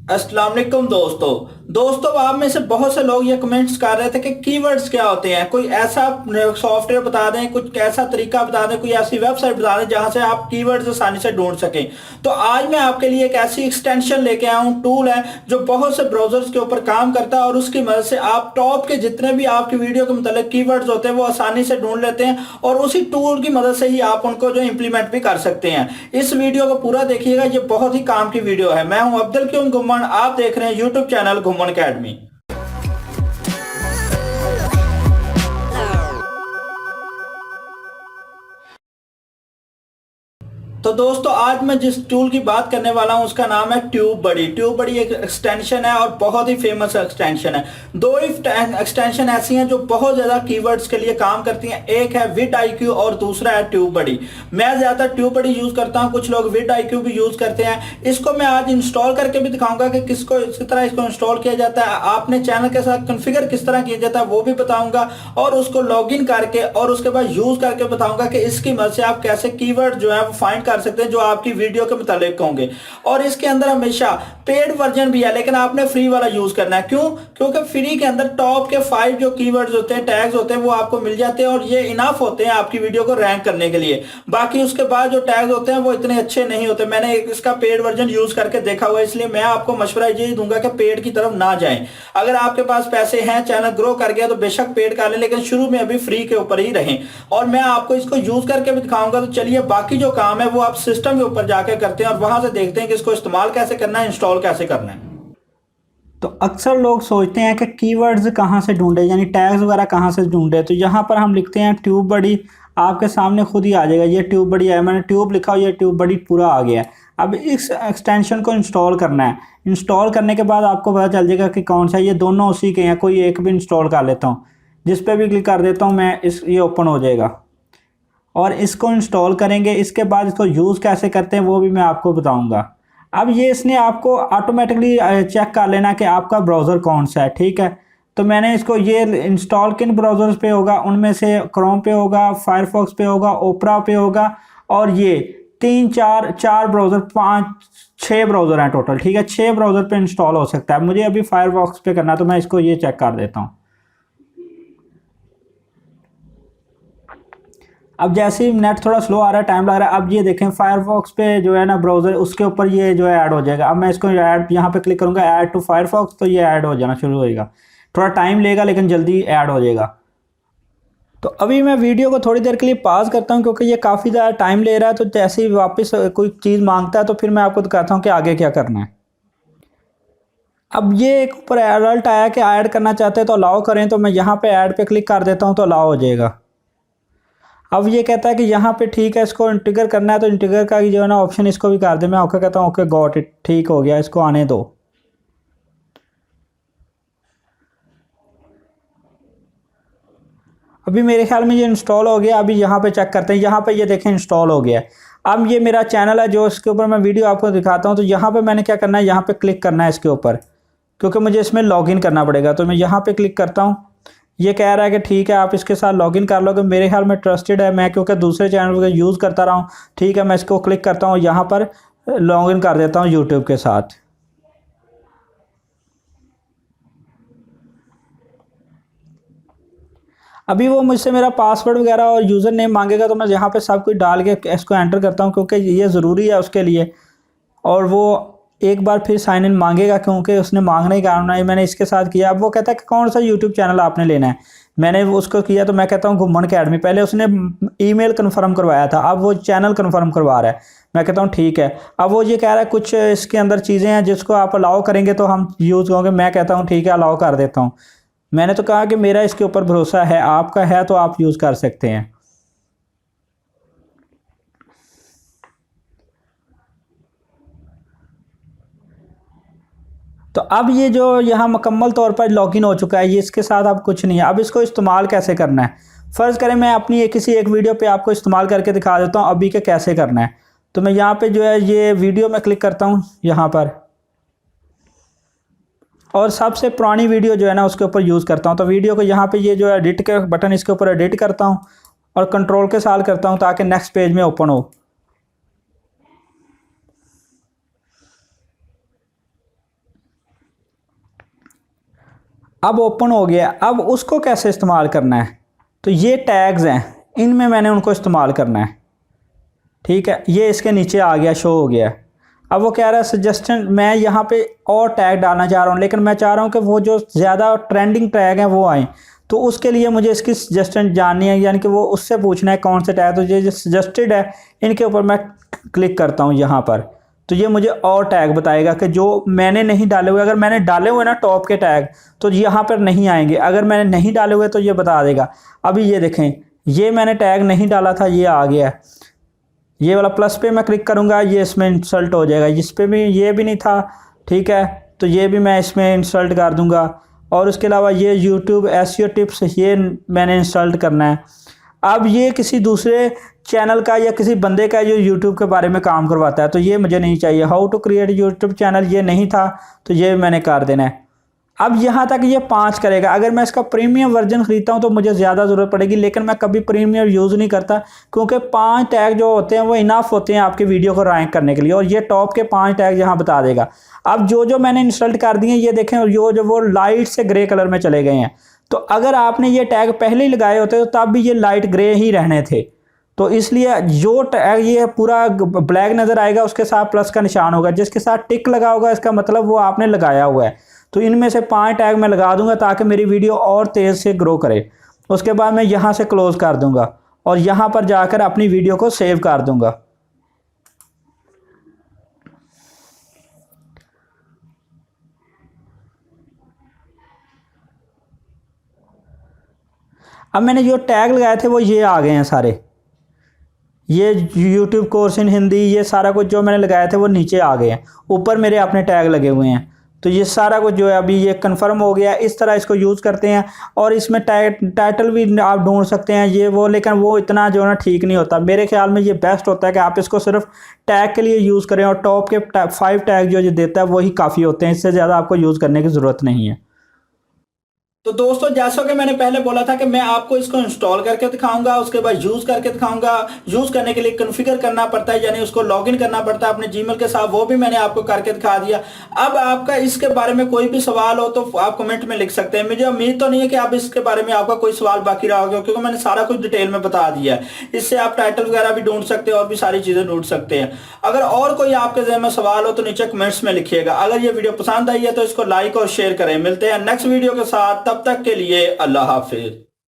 अस्सलाम वालेकुम दोस्तों आप में से बहुत से लोग ये कमेंट्स कर रहे थे कि कीवर्ड्स क्या होते हैं। कोई ऐसा सॉफ्टवेयर बता दें, कुछ ऐसा तरीका बता दें, कोई ऐसी वेबसाइट बता दें जहां से आप कीवर्ड्स आसानी से ढूंढ सकें। तो आज मैं आपके लिए एक ऐसी एक्सटेंशन लेके आया हूं, टूल है जो बहुत से ब्राउजर्स के ऊपर काम करता है और उसकी मदद से आप टॉप के जितने भी आपकी वीडियो के मतलब कीवर्ड्स होते हैं वो आसानी से ढूंढ लेते हैं और उसी टूल की मदद से ही आप उनको जो इंप्लीमेंट भी कर सकते हैं। इस वीडियो को पूरा देखिएगा, ये बहुत ही काम की वीडियो है। मैं हूं अब्दुल क्यूम घुम्मन, आप देख रहे हैं यूट्यूब चैनल घुम्मन अकेडमी। तो दोस्तों आज मैं जिस टूल की बात करने वाला हूं उसका नाम है ट्यूबबडी। ट्यूबबडी एक एक्सटेंशन है और बहुत ही फेमस एक्सटेंशन है। दो ही एक्सटेंशन ऐसी हैं जो बहुत ज्यादा कीवर्ड्स के लिए काम करती हैं, एक है विड आईक्यू और दूसरा है ट्यूबबडी। मैं ज्यादातर ट्यूबबडी यूज करता हूं, कुछ लोग विड आईक्यू भी यूज करते हैं। इसको मैं आज इंस्टॉल करके भी दिखाऊंगा कि किसको इस तरह इसको इंस्टॉल किया जाता है, आपने चैनल के साथ कॉन्फ़िगर किस तरह किया जाता है वो भी बताऊंगा और उसको लॉगिन करके और उसके बाद यूज करके बताऊंगा कि इसकी मदद से आप कैसे कीवर्ड जो है वो फाइंड कर सकते हैं जो आपकी वीडियो के मुतालिक होंगे। और इसके अंदर हमेशा पेड वर्जन भी है, लेकिन आपने फ्री वाला यूज करना है। क्यों? क्योंकि फ्री के अंदर टॉप के 5 जो कीवर्ड्स होते हैं, टैग्स होते हैं, वो आपको मिल जाते हैं और ये इनफ होते हैं आपकी वीडियो को रैंक करने के लिए। बाकी उसके बाद जो टैग्स होते हैं वो इतने अच्छे नहीं होते। मैंने इसका पेड वर्जन यूज करके देखा हुआ है, इसलिए मैं आपको मशवरा यही दूंगा कि पेड की तरफ ना जाएं। अगर आपके पास पैसे हैं, चैनल ग्रो कर गया तो बेशक पेड कर लें, लेकिन शुरू में अभी फ्री के ऊपर ही रहें। और मैं आपको इसको यूज करके भी दिखाऊंगा। तो चलिए, बाकी जो काम है वो आप सिस्टम के ऊपर जाकर करते हैं और वहां से देखते हैं कि इसको इस्तेमाल कैसे करना है, इंस्टॉल कैसे करना है। तो अक्सर लोग सोचते हैं कि कीवर्ड्स कहाँ से ढूंढे, यानी टैग्स वगैरह कहाँ से ढूंढे। तो यहाँ पर हम लिखते हैं ट्यूबबडी, आपके सामने खुद ही आ जाएगा। ये ट्यूबबडी है, मैंने ट्यूब लिखा हो, ये ट्यूबबडी पूरा आ गया है। अब इस एक्सटेंशन को इंस्टॉल करना है। इंस्टॉल करने के बाद आपको पता चल जाएगा कि कौन सा है। ये दोनों उसी के हैं, कोई एक भी इंस्टॉल कर लेता हूँ। जिस पे भी क्लिक कर देता हूँ मैं, ये ओपन हो जाएगा और इसको इंस्टॉल करेंगे। इसके बाद इसको यूज़ कैसे करते हैं वो भी मैं आपको बताऊंगा। अब ये इसने आपको ऑटोमेटिकली चेक कर लेना कि आपका ब्राउज़र कौन सा है, ठीक है। तो मैंने इसको ये इंस्टॉल किन ब्राउज़र्स पे होगा, उनमें से क्रोम पे होगा, फायरफॉक्स पे होगा, ओपरा पे होगा और ये तीन चार चार ब्राउज़र, पाँच छः ब्राउज़र हैं टोटल, ठीक है। 6 ब्राउज़र पे इंस्टॉल हो सकता है। मुझे अभी फायरफॉक्स पे करना है तो मैं इसको ये चेक कर देता हूँ। अब जैसे ही नेट थोड़ा स्लो आ रहा है, टाइम लग रहा है। अब ये देखें फायरफॉक्स पे जो है ना ब्राउज़र, उसके ऊपर ये जो है ऐड हो जाएगा। अब मैं इसको ऐड यहाँ पे क्लिक करूँगा, ऐड टू फायरफॉक्स, तो ये ऐड हो जाना शुरू होएगा। थोड़ा टाइम लेगा लेकिन जल्दी ऐड हो जाएगा। तो अभी मैं वीडियो को थोड़ी देर के लिए पॉज करता हूँ क्योंकि ये काफ़ी ज़्यादा टाइम ले रहा है। तो जैसे ही वापस कोई चीज़ मांगता है तो फिर मैं आपको दिखाता हूँ कि आगे क्या करना है। अब ये एक ऊपर अलर्ट आया कि ऐड करना चाहते हैं तो अलाउ करें, तो मैं यहाँ पे ऐड पे क्लिक कर देता हूँ तो अलाउ हो जाएगा। अब ये कहता है कि यहाँ पे ठीक है, इसको इंटीग्रेट करना है तो इंटीग्रेट का जो है ना ऑप्शन इसको भी कर दे। मैं ओके कहता हूँ, ओके गॉट इट, ठीक हो गया, इसको आने दो। अभी मेरे ख्याल में ये इंस्टॉल हो गया। अभी यहाँ पे चेक करते हैं, यहाँ पे ये देखें इंस्टॉल हो गया है। अब ये मेरा चैनल है जो इसके ऊपर मैं वीडियो आपको दिखाता हूँ। तो यहाँ पे मैंने क्या करना है, यहाँ पे क्लिक करना है इसके ऊपर, क्योंकि मुझे इसमें लॉगिन करना पड़ेगा। तो मैं यहाँ पे क्लिक करता हूँ। ये कह रहा है कि ठीक है आप इसके साथ लॉगिन कर लोगे। मेरे ख्याल में ट्रस्टेड है, मैं क्योंकि दूसरे चैनल को यूज़ करता रहा हूँ। ठीक है, मैं इसको क्लिक करता हूँ, यहाँ पर लॉगिन कर देता हूँ यूट्यूब के साथ। अभी वो मुझसे मेरा पासवर्ड वगैरह और यूज़र नेम मांगेगा, तो मैं यहाँ पे सब कुछ डाल के इसको एंटर करता हूँ क्योंकि ये ज़रूरी है उसके लिए। और वो एक बार फिर साइन इन मांगेगा क्योंकि उसने मांगने का कारण है। मैंने इसके साथ किया। अब वो कहता है कि कौन सा यूट्यूब चैनल आपने लेना है। मैंने वो उसको किया तो मैं कहता हूँ घुम्मन अकेडमी। पहले उसने ईमेल कन्फर्म करवाया था, अब वो चैनल कन्फर्म करवा रहा है। मैं कहता हूँ ठीक है। अब वो ये कह रहा है कुछ इसके अंदर चीज़ें हैं जिसको आप अलाउ करेंगे तो हम यूज़ होंगे। मैं कहता हूँ ठीक है, अलाउ कर देता हूँ। मैंने तो कहा कि मेरा इसके ऊपर भरोसा है, आपका है तो आप यूज़ कर सकते हैं। तो अब ये जो यहाँ मुकम्मल तौर पर लॉगिन हो चुका है, ये इसके साथ अब कुछ नहीं है। अब इसको इस्तेमाल कैसे करना है, फ़र्ज़ करें मैं अपनी किसी एक वीडियो पे आपको इस्तेमाल करके दिखा देता हूँ अभी के कैसे करना है। तो मैं यहाँ पे जो है ये वीडियो में क्लिक करता हूँ यहाँ पर, और सबसे पुरानी वीडियो जो है ना उसके ऊपर यूज़ करता हूँ। तो वीडियो को यहाँ पे ये जो है एडिट के बटन, इसके ऊपर एडिट करता हूँ और कंट्रोल के साथ करता हूँ ताकि नेक्स्ट पेज में ओपन हो। अब ओपन हो गया। अब उसको कैसे इस्तेमाल करना है, तो ये टैग्स हैं, इनमें मैंने उनको इस्तेमाल करना है। ठीक है, ये इसके नीचे आ गया, शो हो गया। अब वो कह रहा है सजेशन, मैं यहाँ पे और टैग डालना चाह रहा हूँ, लेकिन मैं चाह रहा हूँ कि वो जो ज़्यादा ट्रेंडिंग टैग हैं वो आएँ। तो उसके लिए मुझे इसकी सजेशन जाननी है, यानी कि वो उससे पूछना है कौन से टैग, तो ये जो सजेस्टेड है इनके ऊपर मैं क्लिक करता हूँ यहाँ पर, तो ये मुझे और टैग बताएगा कि जो मैंने नहीं डाले हुए। अगर मैंने डाले हुए ना टॉप के टैग तो यहाँ पर नहीं आएंगे, अगर मैंने नहीं डाले हुए तो ये बता देगा। अभी ये देखें, ये मैंने टैग नहीं डाला था, ये आ गया। ये वाला प्लस पे मैं क्लिक करूँगा, ये इसमें इंसल्ट हो जाएगा। इस पर भी ये भी नहीं था, ठीक है, तो ये भी मैं इसमें इंसल्ट कर दूँगा। और उसके अलावा ये यूट्यूब एसईओ टिप्स, ये मैंने इंसल्ट करना है। अब ये किसी दूसरे चैनल का या किसी बंदे का जो यूट्यूब के बारे में काम करवाता है, तो ये मुझे नहीं चाहिए। How to create YouTube channel, ये नहीं था, तो ये मैंने कर देना है। अब यहाँ तक ये 5 करेगा। अगर मैं इसका प्रीमियम वर्जन खरीदता हूँ तो मुझे ज़्यादा ज़रूरत पड़ेगी, लेकिन मैं कभी प्रीमियम यूज़ नहीं करता, क्योंकि 5 टैग जो होते हैं वो इनफ होते हैं आपकी वीडियो को रैंक करने के लिए, और ये टॉप के 5 टैग यहाँ बता देगा। अब जो मैंने इंस्टॉल कर दिए, ये देखें, जो वो लाइट से ग्रे कलर में चले गए हैं। तो अगर आपने ये टैग पहले ही लगाए होते तो तब भी ये लाइट ग्रे ही रहने थे। तो इसलिए जो टैग ये पूरा ब्लैक नज़र आएगा, उसके साथ प्लस का निशान होगा, जिसके साथ टिक लगा होगा इसका मतलब वो आपने लगाया हुआ है। तो इनमें से 5 टैग मैं लगा दूंगा ताकि मेरी वीडियो और तेज़ से ग्रो करे। उसके बाद मैं यहाँ से क्लोज़ कर दूंगा और यहाँ पर जाकर अपनी वीडियो को सेव कर दूंगा। अब मैंने जो टैग लगाए थे वो ये आ गए हैं सारे, ये यूट्यूब कोर्स इन हिंदी, ये सारा कुछ जो मैंने लगाए थे वो नीचे आ गए हैं, ऊपर मेरे अपने टैग लगे हुए हैं। तो ये सारा कुछ जो है अभी ये कंफर्म हो गया। इस तरह इसको यूज़ करते हैं, और इसमें टाइटल भी आप ढूंढ सकते हैं ये वो, लेकिन वो इतना जो है ना ठीक नहीं होता। मेरे ख्याल में ये बेस्ट होता है कि आप इसको सिर्फ टैग के लिए यूज़ करें, और टॉप के 5 टैग जो ये देता है वही काफ़ी होते हैं, इससे ज़्यादा आपको यूज़ करने की ज़रूरत नहीं है। तो दोस्तों, जैसा कि मैंने पहले बोला था कि मैं आपको इसको इंस्टॉल करके दिखाऊंगा, उसके बाद यूज करके दिखाऊंगा। यूज करने के लिए कॉन्फ़िगर करना पड़ता है, यानी उसको लॉगिन करना पड़ता है अपने जीमेल के साथ, वो भी मैंने आपको करके दिखा दिया। अब आपका इसके बारे में कोई भी सवाल हो तो आप कमेंट में लिख सकते हैं। मुझे उम्मीद तो नहीं है कि आप इसके बारे में आपका कोई सवाल बाकी रहा होगा, क्योंकि मैंने सारा कुछ डिटेल में बता दिया है। इससे आप टाइटल वगैरह भी ढूंढ सकते हैं और भी सारी चीजें ढूंढ सकते हैं। अगर और कोई आपके ज़हन में सवाल हो तो नीचे कमेंट्स में लिखिएगा। अगर ये वीडियो पसंद आई है तो इसको लाइक और शेयर करें। मिलते हैं नेक्स्ट वीडियो के साथ, तब तक के लिए अल्लाह हाफिज।